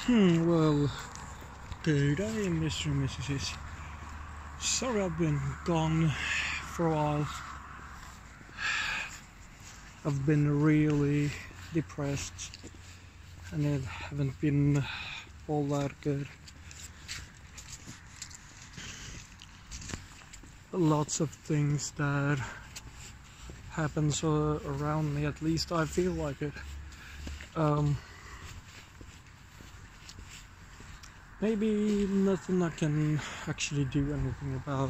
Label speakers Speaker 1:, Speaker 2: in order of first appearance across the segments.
Speaker 1: Well, today, Mr. and Mrs. Sorry I've been gone for a while. I've been really depressed and it haven't been all that good. Lots of things that happens around me, at least I feel like it. Maybe nothing I can actually do anything about.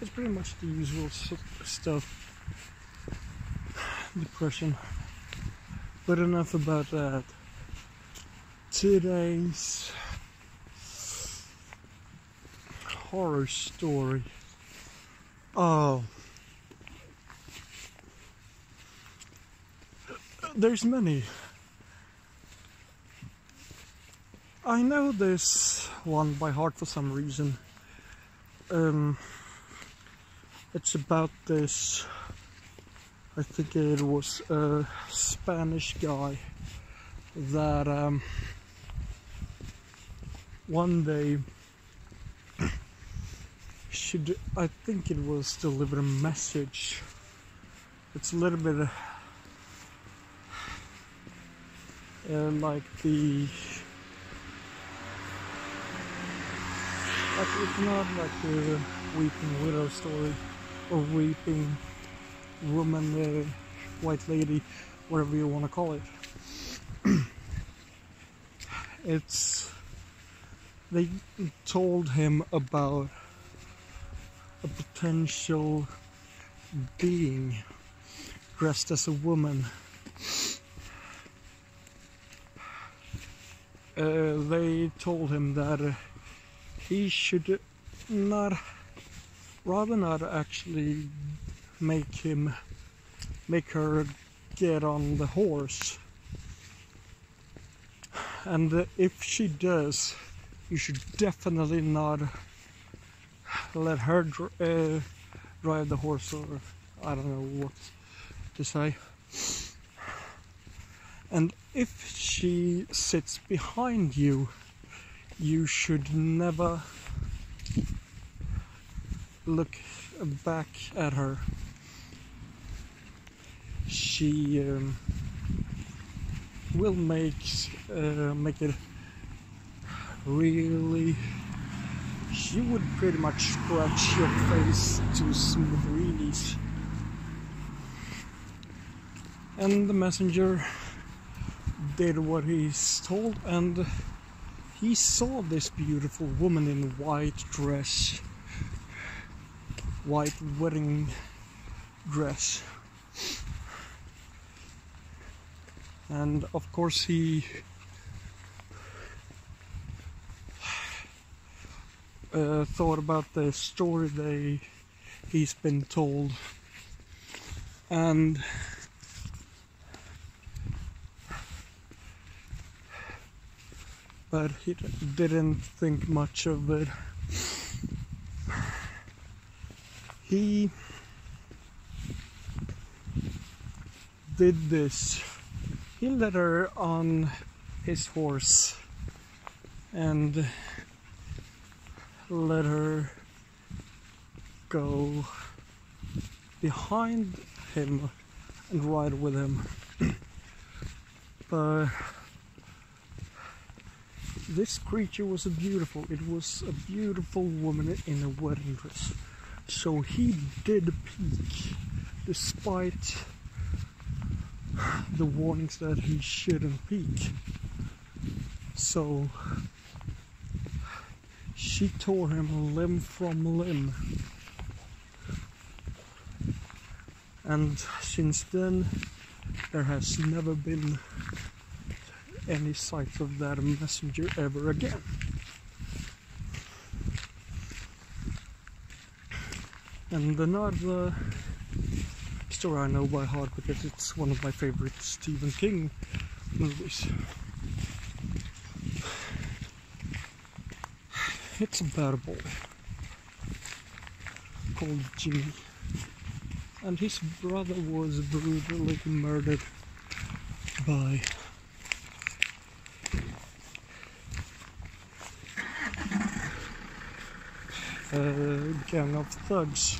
Speaker 1: It's pretty much the usual stuff. Depression. But enough about that. Today's horror story. Oh. There's many. I know this one by heart for some reason. It's about this, I think it was a Spanish guy that one day I think it was delivered a message. It's a little bit like it's not like the weeping widow story or weeping woman, white lady, whatever you want to call it. They told him about a potential being dressed as a woman. They told him that he should rather not actually make her get on the horse, and if she does, you should definitely not let her drive the horse, or I don't know what to say. And if she sits behind you, you should never look back at her. She will make it really. She would pretty much scratch your face to smithereens. And the messenger did what he's told, and he saw this beautiful woman in a white dress, white wedding dress, and of course he thought about the story he's been told, and but he didn't think much of it. He did this. He led her on his horse and let her go behind him and ride with him. But this creature was it was a beautiful woman in a wedding dress. So he did peek, despite the warnings that he shouldn't peek. So she tore him limb from limb. And since then, there has never been any sight of that messenger ever again. And another story I know by heart because it's one of my favorite Stephen King movies. It's about a boy called Jimmy, and his brother was brutally murdered by a gang of thugs.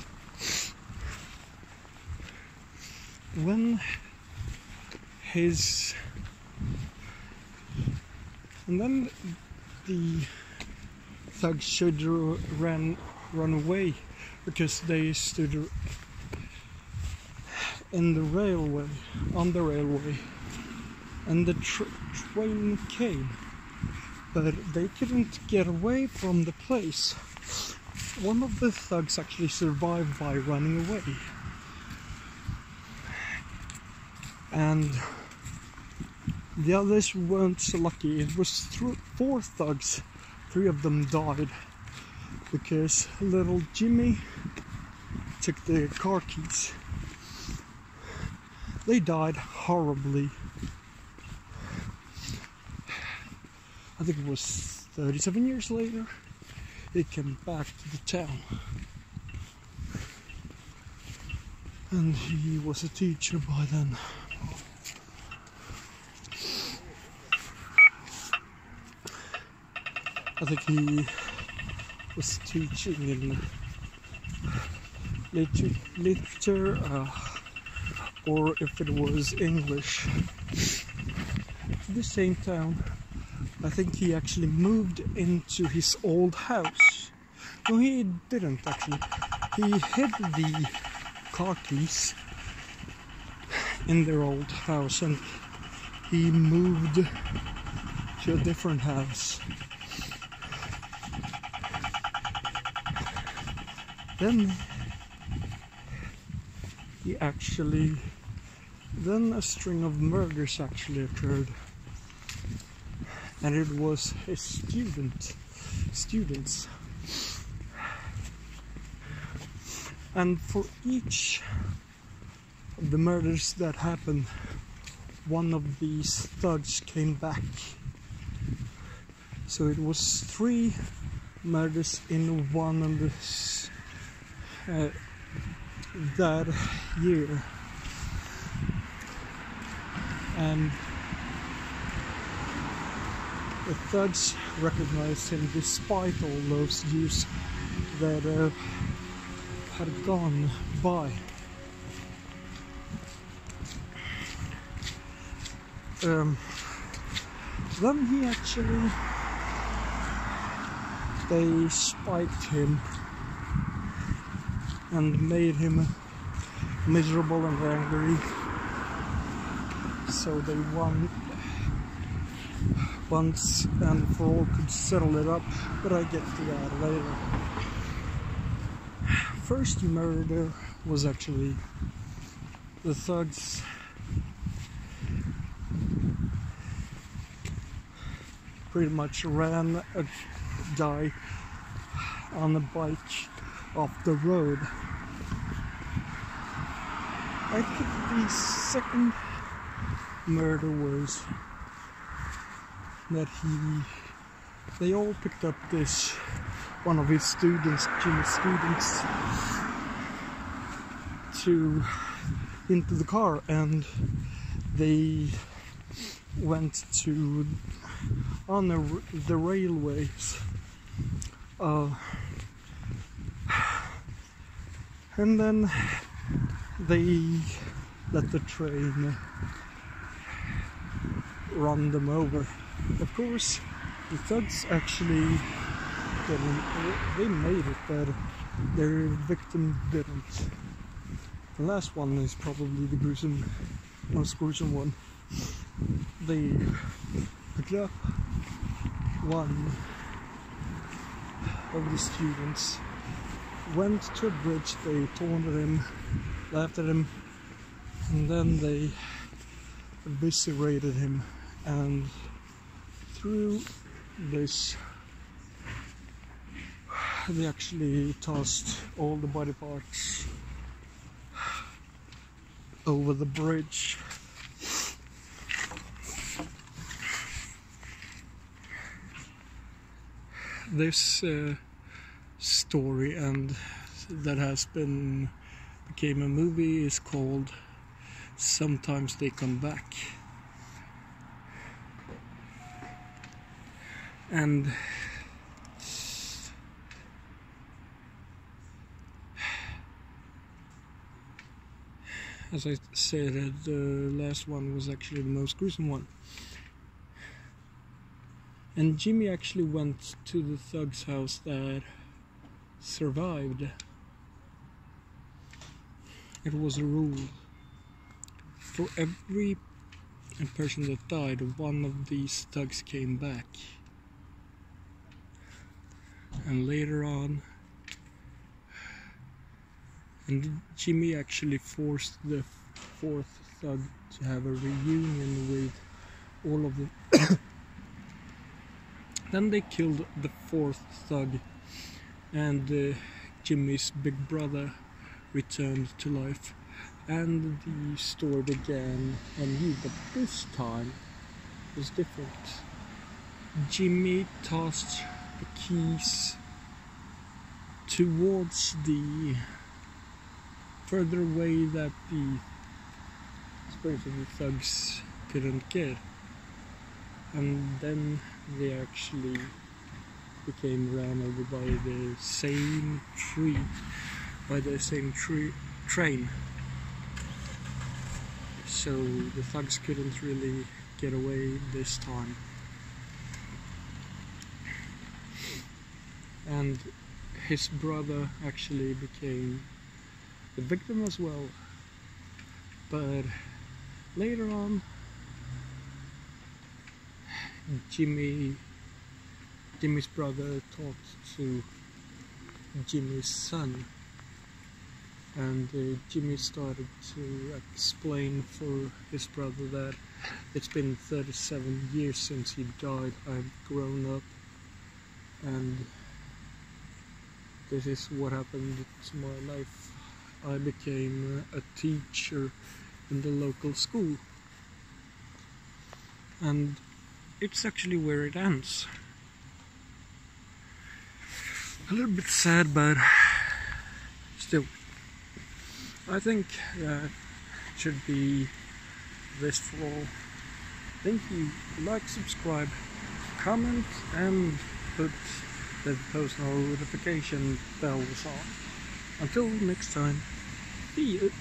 Speaker 1: And then the thugs should run away because they stood on the railway, and the train came, but they couldn't get away from the place. One of the thugs actually survived by running away, and the others weren't so lucky. It was 4 thugs. 3 of them died because little Jimmy took the car keys. They died horribly. I think it was 37 years later, he came back to the town. And he was a teacher by then. I think he was teaching in literature, or if it was English. To the same town, I think he actually moved into his old house. No, he didn't actually. He hid the car keys in their old house and he moved to a different house. Then a string of murders actually occurred, and it was his students. And for each of the murders that happened, one of these thugs came back. So it was 3 murders in one of that year. And the thugs recognized him despite all those years that had gone by. Then they spiked him and made him miserable and angry. So they once and for all could settle it up, but I get to that later. First murder was actually the thugs pretty much ran a guy on a bike off the road. I think the second murder was that they all picked up one of his students, Jimmy's students, into the car, and they went on the railways, and then they let the train run them over. Of course, the thugs actually they made it, but their victim didn't. The last one is probably the most gruesome one. They picked up one of the students, went to a bridge, they taunted him, laughed at him, and then they eviscerated him, and through this they actually tossed all the body parts over the bridge. This story, and that became a movie, is called Sometimes They Come Back. And as I said, the last one was actually the most gruesome one. And Jimmy actually went to the thug's house that survived. It was a rule. For every person that died, one of these thugs came back. And later on, and Jimmy actually forced the fourth thug to have a reunion with all of them. Then they killed the fourth thug, and Jimmy's big brother returned to life, and the story began anew, but this time was different. Jimmy tossed the keys towards the further away that the spirits of the thugs couldn't get, and then they actually became ran over by the same train. So the thugs couldn't really get away this time. And his brother actually became the victim as well. But later on, Jimmy's brother talked to Jimmy's son, and Jimmy started to explain for his brother that it's been 37 years since he died. I've grown up, and this is what happened to my life. I became a teacher in the local school, and it's actually where it ends. A little bit sad, but still, I think that should be this for all. Thank you. Like, subscribe, comment, and put the post notification bells on. Until next time, see you.